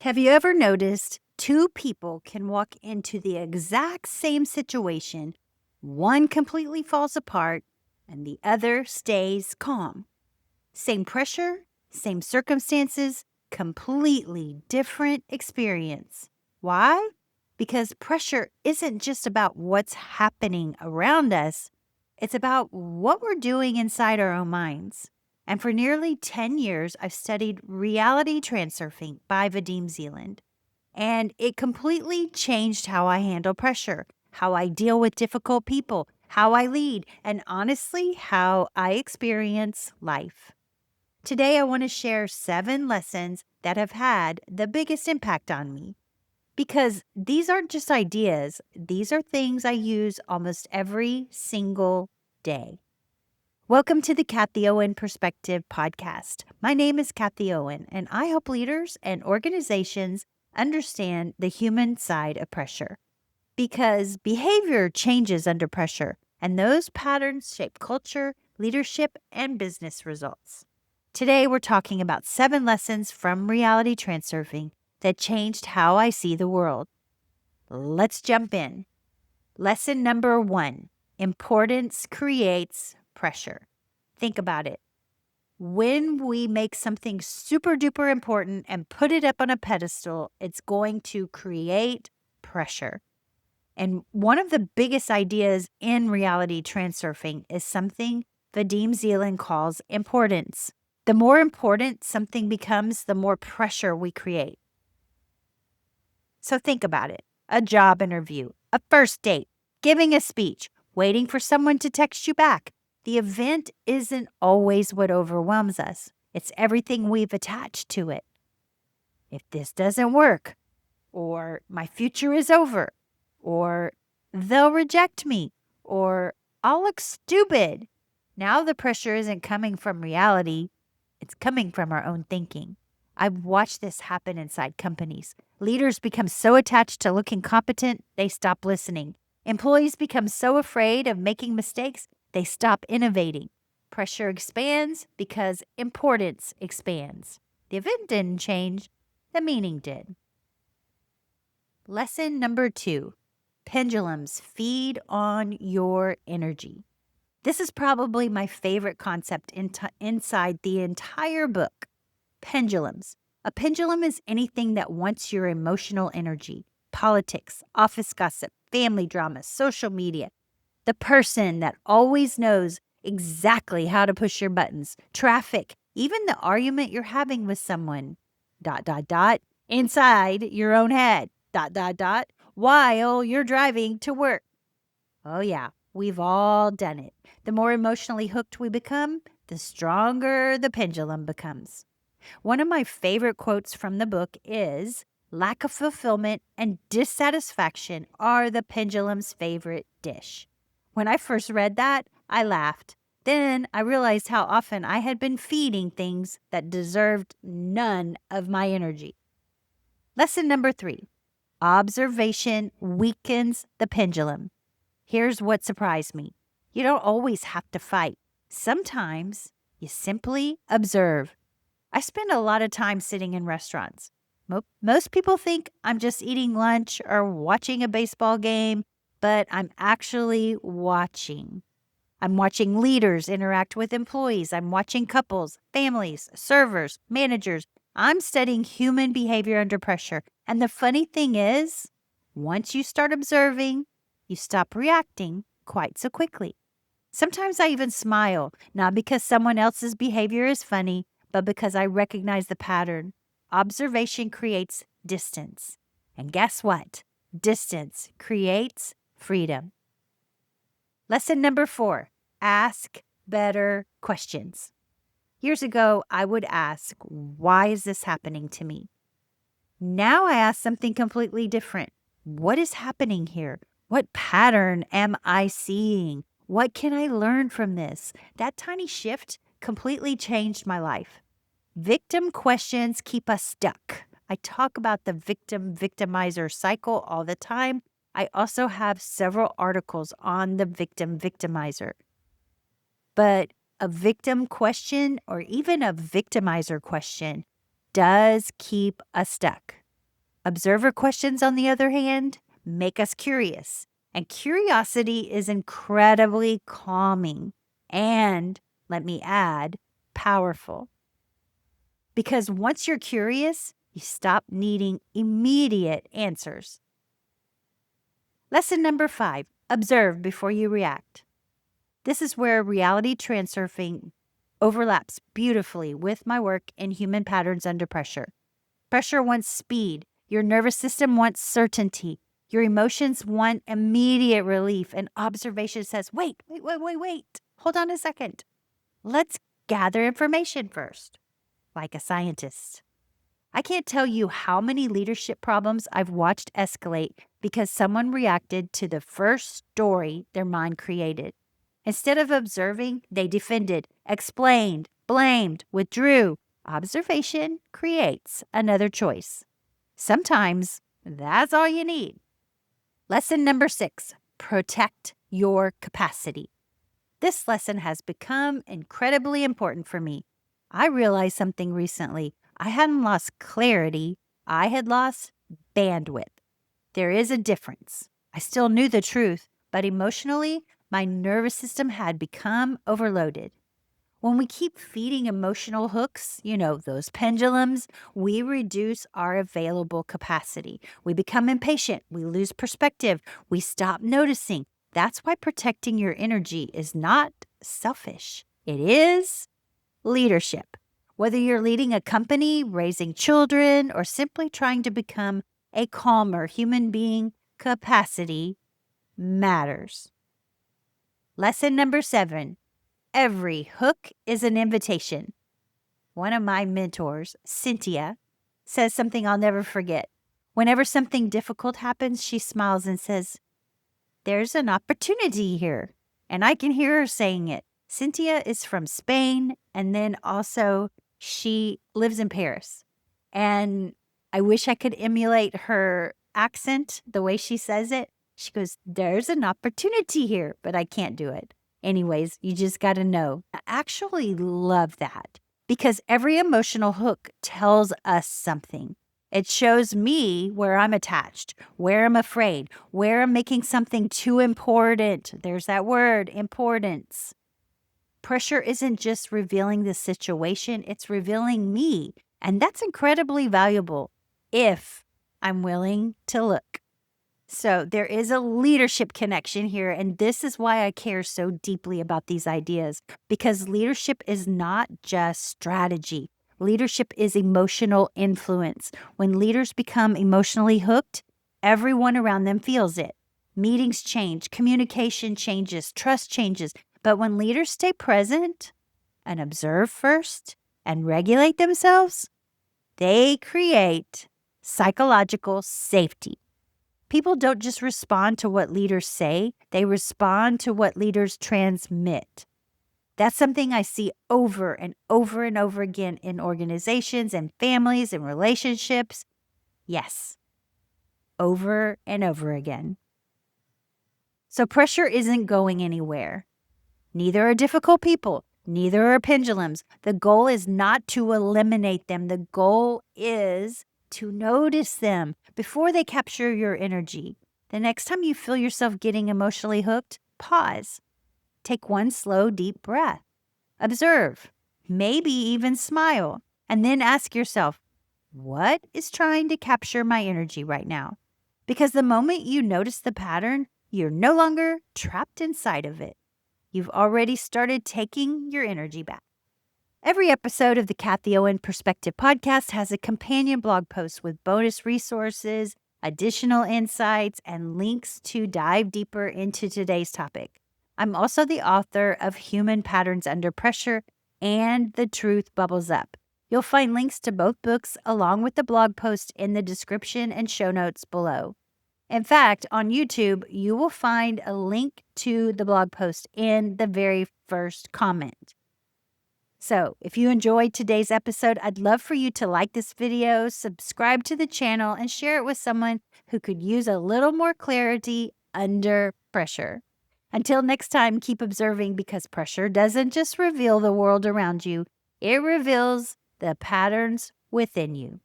Have you ever noticed two people can walk into the exact same situation? One completely falls apart and the other stays calm. Same pressure, same circumstances, completely different experience. Why? Because pressure isn't just about what's happening around us, it's about what we're doing inside our own minds. And for nearly 10 years, I've studied Reality Transurfing by Vadim Zeland. And it completely changed how I handle pressure, how I deal with difficult people, how I lead, and honestly, how I experience life. Today, I want to share 7 lessons that have had the biggest impact on me. Because these aren't just ideas, these are things I use almost every single day. Welcome to the Kathie Owen Perspective podcast. My name is Kathie Owen, and I help leaders and organizations understand the human side of pressure. Because behavior changes under pressure, and those patterns shape culture, leadership, and business results. Today, we're talking about 7 lessons from Reality Transurfing that changed how I see the world. Let's jump in. Lesson number 1: importance creates pressure. Think about it. When we make something super duper important and put it up on a pedestal, it's going to create pressure. And one of the biggest ideas in reality transurfing is something Vadim Zeland calls importance. The more important something becomes, the more pressure we create. So think about it. A job interview, a first date, giving a speech, waiting for someone to text you back. The event isn't always what overwhelms us. It's everything we've attached to it. If this doesn't work, or my future is over, or they'll reject me, or I'll look stupid. Now the pressure isn't coming from reality, it's coming from our own thinking. I've watched this happen inside companies. Leaders become so attached to looking competent, they stop listening. Employees become so afraid of making mistakes, they stop innovating. Pressure expands because importance expands. The event didn't change, the meaning did. Lesson number 2: pendulums feed on your energy. This is probably my favorite concept inside the entire book. Pendulums. A pendulum is anything that wants your emotional energy: politics, office gossip, family drama, social media. The person that always knows exactly how to push your buttons, traffic, even the argument you're having with someone, inside your own head, while you're driving to work. Oh, yeah, we've all done it. The more emotionally hooked we become, the stronger the pendulum becomes. One of my favorite quotes from the book is, "Lack of fulfillment and dissatisfaction are the pendulum's favorite dish." When I first read that, I laughed. Then I realized how often I had been feeding things that deserved none of my energy. Lesson number 3: observation weakens the pendulum. Here's what surprised me. You don't always have to fight. Sometimes you simply observe. I spend a lot of time sitting in restaurants. Most people think I'm just eating lunch or watching a baseball game, but I'm actually watching. I'm watching leaders interact with employees. I'm watching couples, families, servers, managers. I'm studying human behavior under pressure. And the funny thing is, once you start observing, you stop reacting quite so quickly. Sometimes I even smile, not because someone else's behavior is funny, but because I recognize the pattern. Observation creates distance. And guess what? Distance creates freedom. Lesson number 4: ask better questions. Years ago, I would ask, why is this happening to me? Now I ask something completely different. What is happening here? What pattern am I seeing? What can I learn from this? That tiny shift completely changed my life. Victim questions keep us stuck. I talk about the victim-victimizer cycle all the time. I also have several articles on the victim-victimizer. But a victim question or even a victimizer question does keep us stuck. Observer questions, on the other hand, make us curious. And curiosity is incredibly calming and, let me add, powerful. Because once you're curious, you stop needing immediate answers. Lesson number 5, observe before you react. This is where reality transurfing overlaps beautifully with my work in human patterns under pressure. Pressure wants speed. Your nervous system wants certainty. Your emotions want immediate relief. And observation says, wait. Hold on a second. Let's gather information first, like a scientist. I can't tell you how many leadership problems I've watched escalate because someone reacted to the first story their mind created. Instead of observing, they defended, explained, blamed, withdrew. Observation creates another choice. Sometimes that's all you need. Lesson number 6, protect your capacity. This lesson has become incredibly important for me. I realized something recently. I hadn't lost clarity. I had lost bandwidth. There is a difference. I still knew the truth, but emotionally, my nervous system had become overloaded. When we keep feeding emotional hooks, those pendulums, we reduce our available capacity. We become impatient. We lose perspective. We stop noticing. That's why protecting your energy is not selfish. It is leadership. Whether you're leading a company, raising children, or simply trying to become a calmer human being, capacity matters. Lesson number 7, every hook is an invitation. One of my mentors, Cynthia, says something I'll never forget. Whenever something difficult happens, she smiles and says, there's an opportunity here. And I can hear her saying it. Cynthia is from Spain, and then also she lives in Paris. And I wish I could emulate her accent, the way she says it. She goes, there's an opportunity here, but I can't do it. Anyways, you just got to know. I actually love that because every emotional hook tells us something. It shows me where I'm attached, where I'm afraid, where I'm making something too important. There's that word, importance. Pressure isn't just revealing the situation, it's revealing me. And that's incredibly valuable if I'm willing to look. So there is a leadership connection here, and this is why I care so deeply about these ideas, because leadership is not just strategy. Leadership is emotional influence. When leaders become emotionally hooked, everyone around them feels it. Meetings change, communication changes, trust changes. But when leaders stay present and observe first and regulate themselves, they create psychological safety. People don't just respond to what leaders say, they respond to what leaders transmit. That's something I see over and over and over again in organizations and families and relationships. Yes, over and over again. So pressure isn't going anywhere. Neither are difficult people. Neither are pendulums. The goal is not to eliminate them. The goal is to notice them before they capture your energy. The next time you feel yourself getting emotionally hooked, pause. Take one slow, deep breath. Observe. Maybe even smile. And then ask yourself, what is trying to capture my energy right now? Because the moment you notice the pattern, you're no longer trapped inside of it. You've already started taking your energy back. Every episode of the Kathie Owen Perspective podcast has a companion blog post with bonus resources, additional insights, and links to dive deeper into today's topic. I'm also the author of Human Patterns Under Pressure and The Truth Bubbles Up. You'll find links to both books along with the blog post in the description and show notes below. In fact, on YouTube, you will find a link to the blog post in the very first comment. So if you enjoyed today's episode, I'd love for you to like this video, subscribe to the channel, and share it with someone who could use a little more clarity under pressure. Until next time, keep observing because pressure doesn't just reveal the world around you, it reveals the patterns within you.